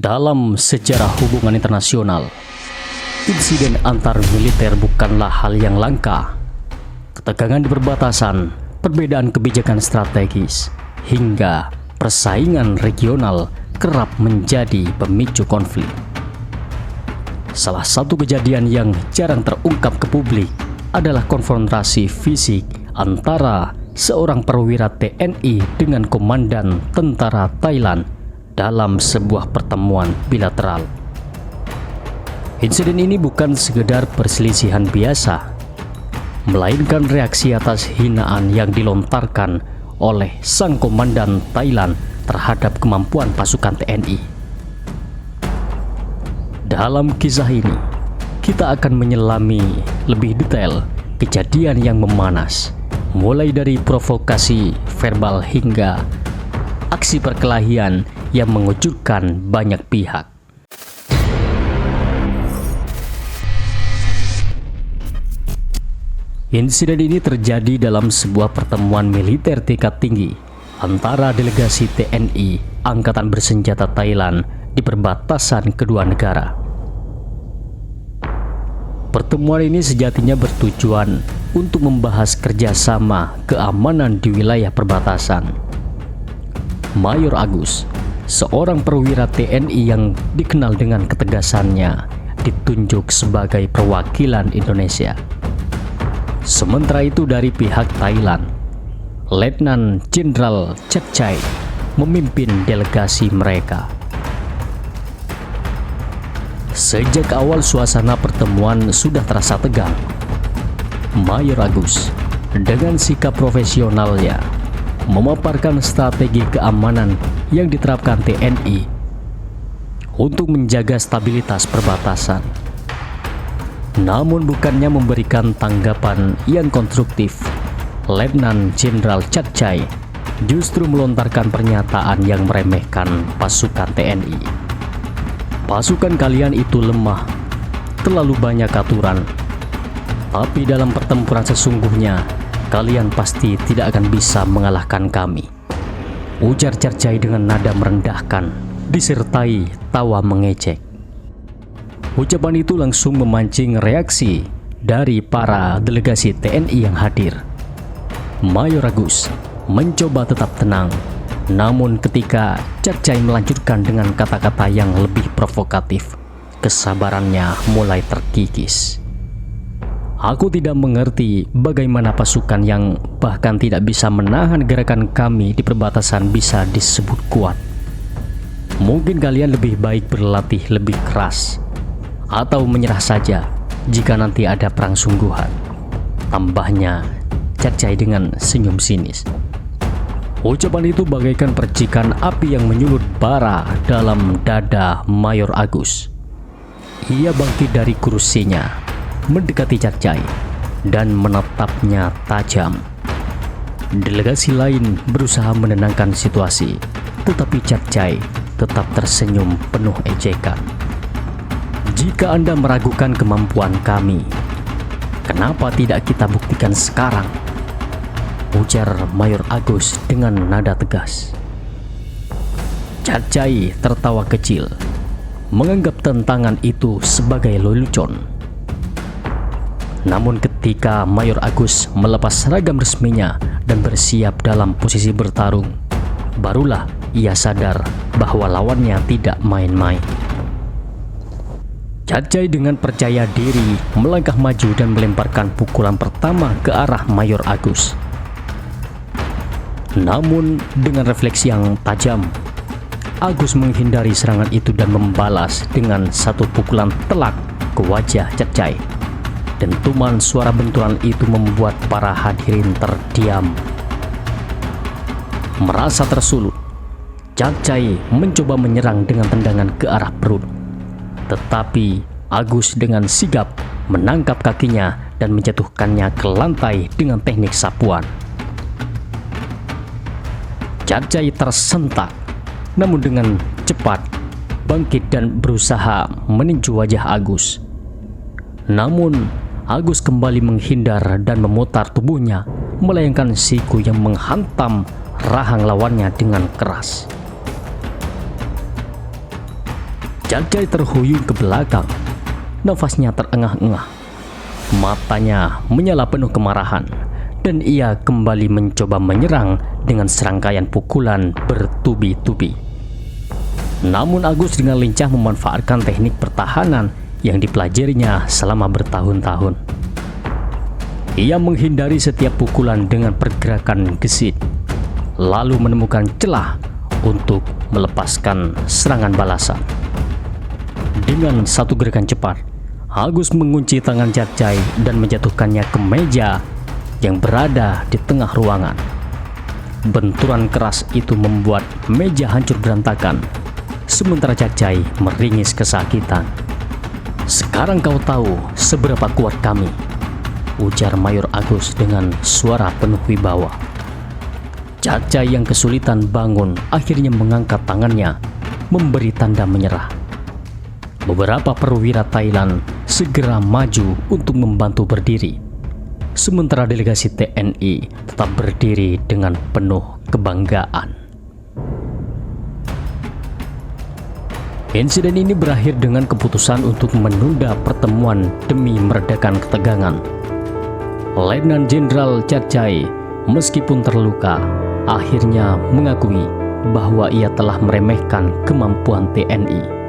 Dalam sejarah hubungan internasional, insiden antar militer bukanlah hal yang langka. Ketegangan di perbatasan, perbedaan kebijakan strategis, hingga persaingan regional kerap menjadi pemicu konflik. Salah satu kejadian yang jarang terungkap ke publik adalah konfrontasi fisik antara seorang perwira TNI dengan komandan tentara Thailand dalam sebuah pertemuan bilateral. Insiden ini bukan sekedar perselisihan biasa, melainkan reaksi atas hinaan yang dilontarkan oleh sang komandan Thailand terhadap kemampuan pasukan TNI. Dalam kisah ini, kita akan menyelami lebih detail kejadian yang memanas, mulai dari provokasi verbal hingga aksi perkelahian yang mengejutkan banyak pihak. Insiden ini terjadi dalam sebuah pertemuan militer tingkat tinggi antara delegasi TNI Angkatan Bersenjata Thailand di perbatasan kedua negara. Pertemuan ini sejatinya bertujuan untuk membahas kerjasama keamanan di wilayah perbatasan. Mayor Agus, seorang perwira TNI yang dikenal dengan ketegasannya, ditunjuk sebagai perwakilan Indonesia. Sementara itu dari pihak Thailand, Letnan Jenderal Chakchai memimpin delegasi mereka. Sejak awal suasana pertemuan sudah terasa tegang. Mayor Agus dengan sikap profesionalnya memaparkan strategi keamanan yang diterapkan TNI untuk menjaga stabilitas perbatasan. Namun bukannya memberikan tanggapan yang konstruktif, Letnan Jenderal Chakchai justru melontarkan pernyataan yang meremehkan pasukan TNI. Pasukan kalian itu lemah, terlalu banyak aturan, tapi dalam pertempuran sesungguhnya kalian pasti tidak akan bisa mengalahkan kami, ujar Chakchai dengan nada merendahkan disertai tawa mengejek. Ucapan itu langsung memancing reaksi dari para delegasi TNI yang hadir. Mayor Agus mencoba tetap tenang, namun ketika Chakchai melanjutkan dengan kata-kata yang lebih provokatif, kesabarannya mulai terkikis. Aku tidak mengerti bagaimana pasukan yang bahkan tidak bisa menahan gerakan kami di perbatasan bisa disebut kuat. Mungkin kalian lebih baik berlatih lebih keras, atau menyerah saja jika nanti ada perang sungguhan, tambahnya Chakchai dengan senyum sinis. Ucapan itu bagaikan percikan api yang menyulut bara dalam dada Mayor Agus. Ia bangkit dari kursinya, mendekati Chakchai dan menatapnya tajam. Delegasi lain berusaha menenangkan situasi, tetapi Chakchai tetap tersenyum penuh ejekan. Jika Anda meragukan kemampuan kami, kenapa tidak kita buktikan sekarang? Ujar Mayor Agus dengan nada tegas. Chakchai tertawa kecil, menganggap tantangan itu sebagai lelucon. Namun ketika Mayor Agus melepas seragam resminya dan bersiap dalam posisi bertarung, barulah ia sadar bahwa lawannya tidak main-main. Chakchai dengan percaya diri melangkah maju dan melemparkan pukulan pertama ke arah Mayor Agus. Namun dengan refleks yang tajam, Agus menghindari serangan itu dan membalas dengan satu pukulan telak ke wajah Chakchai. Dentuman suara benturan itu membuat para hadirin terdiam. Merasa tersulut, Chakchai mencoba menyerang dengan tendangan ke arah perut. Tetapi Agus dengan sigap menangkap kakinya dan menjatuhkannya ke lantai dengan teknik sapuan. Chakchai tersentak, namun dengan cepat bangkit dan berusaha meninju wajah Agus. Namun Agus kembali menghindar dan memutar tubuhnya, melayangkan siku yang menghantam rahang lawannya dengan keras. Cakcai terhuyung ke belakang, nafasnya terengah-engah, matanya menyala penuh kemarahan, dan ia kembali mencoba menyerang dengan serangkaian pukulan bertubi-tubi. Namun Agus dengan lincah memanfaatkan teknik pertahanan yang dipelajarinya selama bertahun-tahun. Ia menghindari setiap pukulan dengan pergerakan gesit, lalu menemukan celah untuk melepaskan serangan balasan. Dengan satu gerakan cepat, Agus mengunci tangan Cakcai dan menjatuhkannya ke meja yang berada di tengah ruangan. Benturan keras itu membuat meja hancur berantakan, sementara Cakcai meringis kesakitan. "Sekarang kau tahu seberapa kuat kami," ujar Mayor Agus dengan suara penuh wibawa. Cakcai yang kesulitan bangun akhirnya mengangkat tangannya, memberi tanda menyerah. Beberapa perwira Thailand segera maju untuk membantu berdiri, sementara delegasi TNI tetap berdiri dengan penuh kebanggaan. Insiden ini berakhir dengan keputusan untuk menunda pertemuan demi meredakan ketegangan. Letnan Jenderal Cakcai, meskipun terluka, akhirnya mengakui bahwa ia telah meremehkan kemampuan TNI.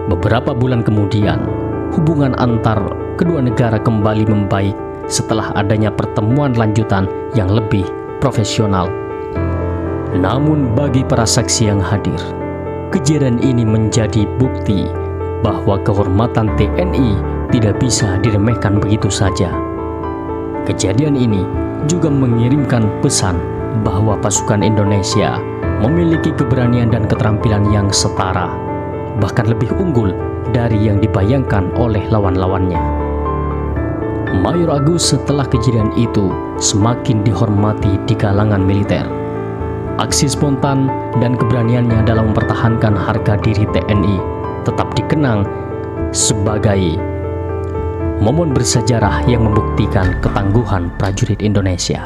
Beberapa bulan kemudian, hubungan antar kedua negara kembali membaik setelah adanya pertemuan lanjutan yang lebih profesional. Namun bagi para saksi yang hadir, kejadian ini menjadi bukti bahwa kehormatan TNI tidak bisa diremehkan begitu saja. Kejadian ini juga mengirimkan pesan bahwa pasukan Indonesia memiliki keberanian dan keterampilan yang setara, bahkan lebih unggul dari yang dibayangkan oleh lawan-lawannya. Mayor Agus setelah kejadian itu semakin dihormati di kalangan militer. Aksi spontan dan keberaniannya dalam mempertahankan harga diri TNI tetap dikenang sebagai momen bersejarah yang membuktikan ketangguhan prajurit Indonesia.